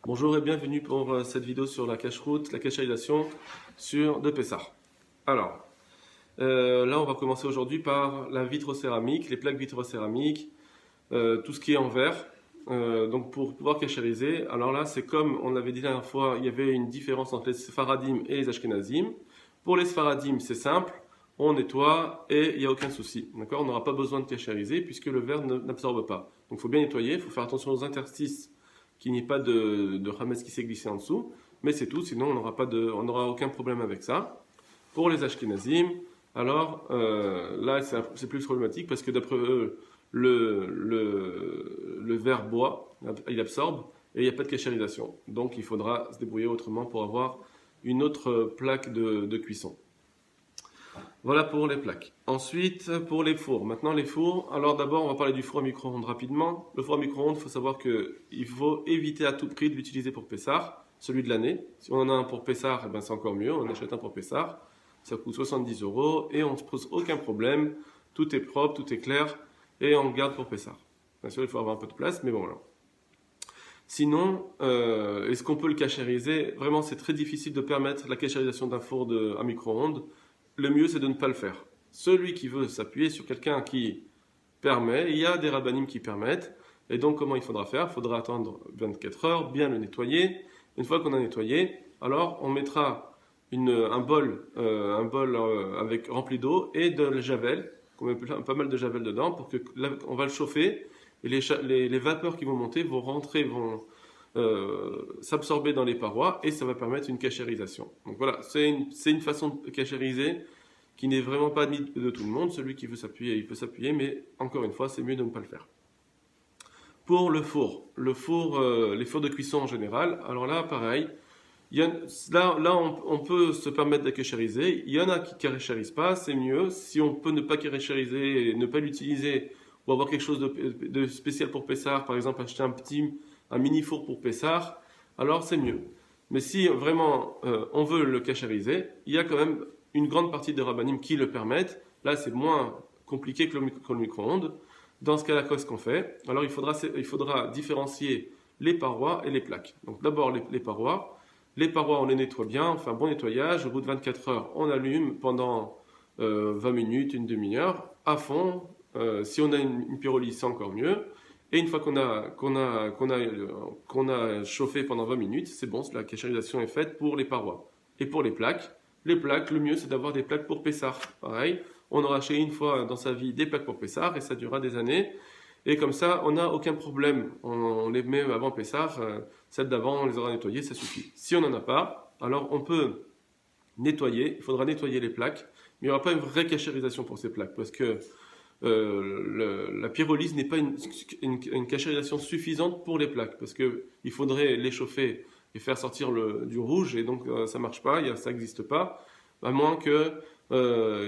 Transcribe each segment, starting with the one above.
Bonjour et bienvenue pour cette vidéo sur la cache-route, la cacherisation sur de Pessah. Alors, là on va commencer aujourd'hui par la vitrocéramique, les plaques vitrocéramiques, tout ce qui est en verre. Donc pour pouvoir cachériser, alors là c'est comme on l'avait dit la dernière fois, il y avait une différence entre les Sfaradim et les Ashkenazim. Pour les Sfaradim c'est simple, on nettoie et il n'y a aucun souci. D'accord, on n'aura pas besoin de cachériser puisque le verre n'absorbe pas. Donc il faut bien nettoyer, il faut faire attention aux interstices, qu'il n'y ait pas de Hametz qui s'est glissé en dessous, mais c'est tout, sinon on n'aura aucun problème avec ça. Pour les Ashkenazim, alors là c'est plus problématique parce que d'après eux, le verre boit, il absorbe et il n'y a pas de cachérisation. Donc il faudra se débrouiller autrement pour avoir une autre plaque de cuisson. Voilà pour les plaques. Ensuite, pour les fours. Maintenant, les fours. Alors d'abord, on va parler du four à micro-ondes rapidement. Le four à micro-ondes, il faut savoir qu'il faut éviter à tout prix de l'utiliser pour Pessah, celui de l'année. Si on en a un pour Pessah, eh ben c'est encore mieux. On en achète un pour Pessah. Ça coûte 70 € et on ne se pose aucun problème. Tout est propre, tout est clair et on le garde pour Pessah. Bien sûr, il faut avoir un peu de place, mais bon, voilà. Sinon, est-ce qu'on peut le cachériser? Vraiment, c'est très difficile de permettre la cachérisation d'un four à micro-ondes. Le mieux, c'est de ne pas le faire. Celui qui veut s'appuyer sur quelqu'un qui permet, il y a des rabbanim qui permettent. Et donc, comment il faudra faire? Il faudra attendre 24 heures, bien le nettoyer. Une fois qu'on a nettoyé, alors on mettra un bol avec rempli d'eau et de javel. On met pas mal de javel dedans pour que on va le chauffer et les vapeurs qui vont monter vont rentrer, vont s'absorber dans les parois et ça va permettre une cachérisation. Donc voilà, c'est une façon de cachériser qui n'est vraiment pas admise de tout le monde. Celui qui veut s'appuyer, il peut s'appuyer, mais encore une fois, c'est mieux de ne pas le faire. Pour le four, les fours de cuisson en général, alors là, pareil, là on peut se permettre de cachériser. Il y en a qui ne cachérisent pas, c'est mieux. Si on peut ne pas cachériser, ne pas l'utiliser, ou avoir quelque chose de spécial pour Pessah, par exemple acheter un mini four pour Pessah, alors c'est mieux. Mais si vraiment on veut le cachériser, il y a quand même une grande partie des rabbanim qui le permettent. Là, c'est moins compliqué que le micro-ondes. Dans ce cas-là, qu'est-ce qu'on fait? Alors, il faudra différencier les parois et les plaques. Donc, d'abord, les parois. Les parois, on les nettoie bien, on fait un bon nettoyage. Au bout de 24 heures, on allume pendant 20 minutes, une demi-heure, à fond. Si on a une pyrolyse, c'est encore mieux. Et une fois qu'on a chauffé pendant 20 minutes, c'est bon, la cachérisation est faite pour les parois. Et pour les plaques, le mieux c'est d'avoir des plaques pour Pessah. Pareil, on aura acheté une fois dans sa vie des plaques pour Pessah et ça durera des années. Et comme ça, on n'a aucun problème. On les met avant Pessah, celles d'avant, on les aura nettoyées, ça suffit. Si on n'en a pas, alors on peut nettoyer, il faudra nettoyer les plaques, mais il n'y aura pas une vraie cachérisation pour ces plaques parce que la pyrolyse n'est pas une cachérisation suffisante pour les plaques parce qu'il faudrait les chauffer et faire sortir du rouge et donc ça marche pas, ça n'existe pas, à moins que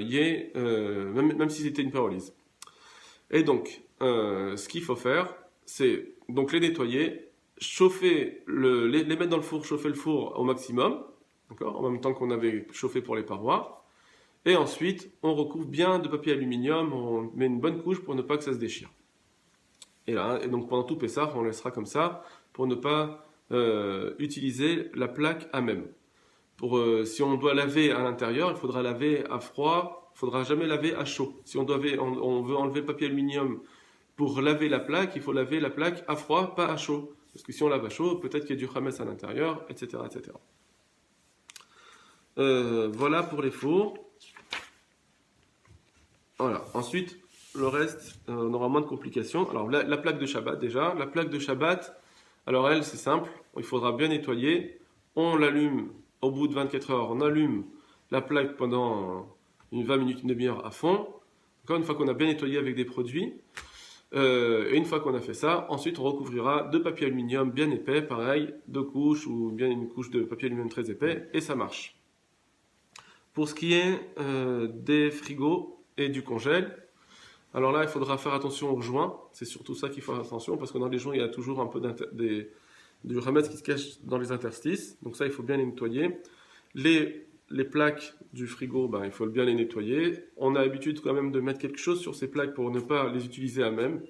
y ait, même si c'était une pyrolyse. Et donc, ce qu'il faut faire, c'est donc les nettoyer, chauffer, les mettre dans le four, chauffer le four au maximum, d'accord, en même temps qu'on avait chauffé pour les parois. Et ensuite, on recouvre bien de papier aluminium, on met une bonne couche pour ne pas que ça se déchire. Et donc pendant tout Pessah, on laissera comme ça pour ne pas utiliser la plaque à même. Si on doit laver à l'intérieur, il faudra laver à froid, il ne faudra jamais laver à chaud. Si on veut enlever le papier aluminium pour laver la plaque, il faut laver la plaque à froid, pas à chaud. Parce que si on lave à chaud, peut-être qu'il y a du Hametz à l'intérieur, etc. etc. Voilà pour les fours. Voilà. Ensuite, le reste, on aura moins de complications. Alors, la plaque de Shabbat, déjà. La plaque de Shabbat, alors elle, c'est simple. Il faudra bien nettoyer. On l'allume au bout de 24 heures. On allume la plaque pendant une 20 minutes, une demi-heure à fond. Encore une fois qu'on a bien nettoyé avec des produits. Et une fois qu'on a fait ça, ensuite, on recouvrira de papier aluminium bien épais, pareil, 2 couches ou bien une couche de papier aluminium très épais, et ça marche. Pour ce qui est des frigos et du congèle, alors là, il faudra faire attention aux joints. C'est surtout ça qu'il faut faire attention, parce que dans les joints, il y a toujours un peu du Hametz qui se cache dans les interstices. Donc ça, il faut bien les nettoyer. Les plaques du frigo, il faut bien les nettoyer. On a l'habitude quand même de mettre quelque chose sur ces plaques pour ne pas les utiliser à même.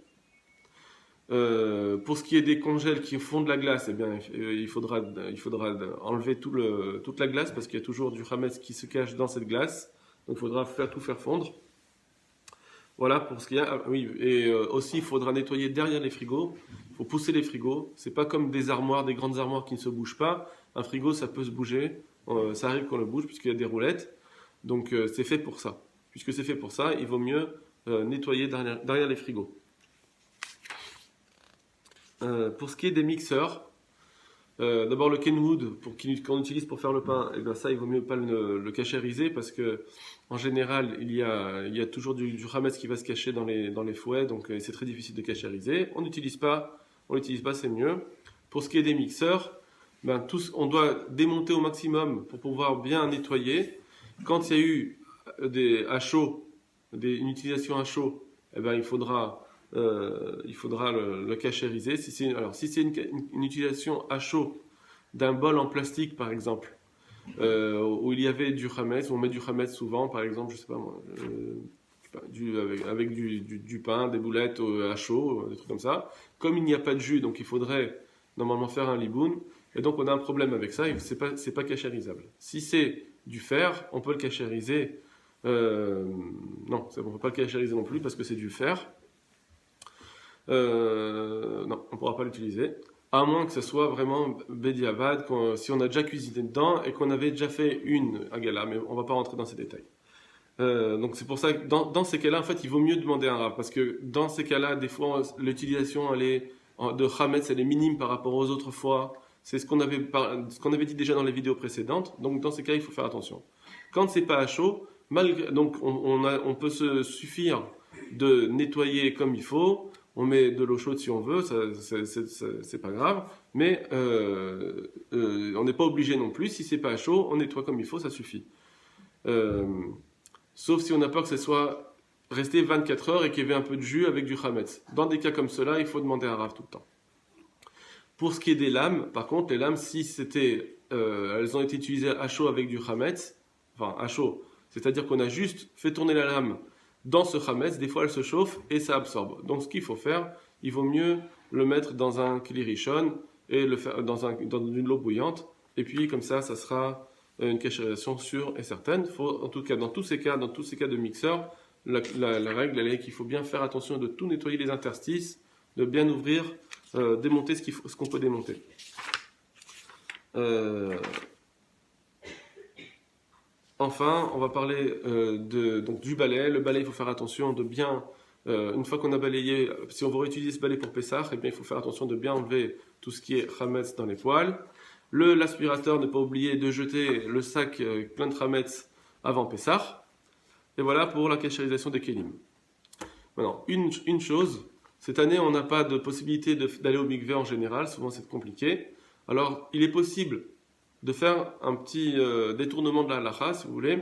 Pour ce qui est des congèles qui font de la glace, eh bien, il faudra enlever toute la glace parce qu'il y a toujours du hametz qui se cache dans cette glace. Donc il faudra tout faire fondre. Voilà pour ce qu'il y a. Oui, et aussi il faudra nettoyer derrière les frigos. Il faut pousser les frigos. C'est pas comme des armoires, des grandes armoires qui ne se bougent pas. Un frigo, ça peut se bouger. Ça arrive qu'on le bouge puisqu'il y a des roulettes. Donc c'est fait pour ça. Puisque c'est fait pour ça, il vaut mieux nettoyer derrière les frigos. Pour ce qui est des mixeurs, d'abord le Kenwood qu'on utilise pour faire le pain, et bien ça il vaut mieux pas le cachériser parce que en général il y a toujours du hametz qui va se cacher dans les fouets, donc c'est très difficile de cachériser. On l'utilise pas, c'est mieux. Pour ce qui est des mixeurs, ben, on doit démonter au maximum pour pouvoir bien nettoyer. Quand il y a eu une utilisation à chaud, eh ben, il faudra le cachériser. Si c'est une utilisation à chaud d'un bol en plastique, par exemple, où il y avait du hametz, on met du hametz souvent, par exemple, je sais pas moi, avec du pain, des boulettes à chaud, des trucs comme ça. Comme il n'y a pas de jus, donc il faudrait normalement faire un liboun, et donc on a un problème avec ça, c'est pas cachérisable. Si c'est du fer, on peut le cachériser. Non, on ne peut pas le cachériser non plus parce que c'est du fer. Non, on ne pourra pas l'utiliser. À moins que ce soit vraiment bédiavad, si on a déjà cuisiné dedans et qu'on avait déjà fait une agala, mais on ne va pas rentrer dans ces détails. Donc c'est pour ça que dans ces cas-là, en fait, il vaut mieux demander un rav, parce que dans ces cas-là, des fois, l'utilisation de hametz, elle est minime par rapport aux autres fois. C'est ce qu'on avait dit déjà dans les vidéos précédentes. Donc dans ces cas, il faut faire attention. Quand c'est pas à chaud, donc on peut se suffire de nettoyer comme il faut. On met de l'eau chaude si on veut, c'est pas grave. Mais on n'est pas obligé non plus. Si c'est pas à chaud, on nettoie comme il faut, ça suffit. Sauf si on a peur que ce soit resté 24 heures et qu'il y avait un peu de jus avec du hametz. Dans des cas comme cela, il faut demander un rav tout le temps. Pour ce qui est des lames, par contre, les lames, si elles ont été utilisées à chaud avec du hametz, enfin à chaud, c'est-à-dire qu'on a juste fait tourner la lame dans ce hametz, des fois elle se chauffe et ça absorbe. Donc ce qu'il faut faire, il vaut mieux le mettre dans un kli rishon et le faire dans une eau bouillante, et puis comme ça sera une cachérisation sûre et certaine. Faut, en tout cas, dans tous ces cas de mixeur, la règle elle est qu'il faut bien faire attention de tout nettoyer les interstices, de bien ouvrir, démonter ce qu'on peut démonter. Enfin, on va parler donc du balai. Le balai, il faut faire attention de bien, une fois qu'on a balayé, si on veut réutiliser ce balai pour Pessah, eh bien, il faut faire attention de bien enlever tout ce qui est hametz dans les poêles. L'aspirateur, ne pas oublier de jeter le sac plein de hametz avant Pessah. Et voilà pour la cachérisation des kelim. Maintenant, une chose, cette année, on n'a pas de possibilité d'aller au mikvé en général, souvent c'est compliqué. Alors, il est possible de faire un petit détournement de la halacha, si vous voulez.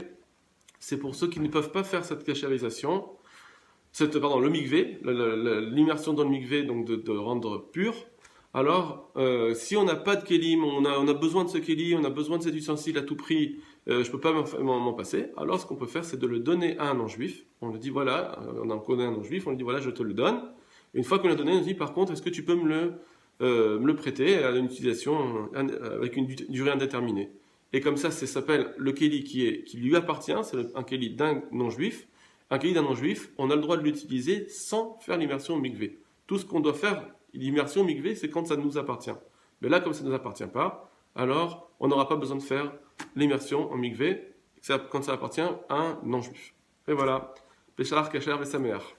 C'est pour ceux qui ne peuvent pas faire cette cachérisation, le mikvé, l'immersion dans le mikvé, donc de rendre pur. Alors, si on n'a pas de kélim, on a besoin de ce kélim, on a besoin de cet ustensile à tout prix, je ne peux pas m'en passer, alors ce qu'on peut faire, c'est de le donner à un non-juif. On lui dit, voilà, on en connaît un non-juif, on lui dit, voilà, je te le donne. Une fois qu'on l'a donné, on lui dit, par contre, est-ce que tu peux me le prêter à une utilisation avec une durée indéterminée. Et comme ça s'appelle le kéli qui lui appartient, c'est un kéli d'un non-juif. Un kéli d'un non-juif, on a le droit de l'utiliser sans faire l'immersion au mikvé. Tout ce qu'on doit faire, l'immersion au mikvé, c'est quand ça nous appartient. Mais là, comme ça ne nous appartient pas, alors on n'aura pas besoin de faire l'immersion au mikvé quand ça appartient à un non-juif. Et voilà. Péchar, Kacher, Vesameach.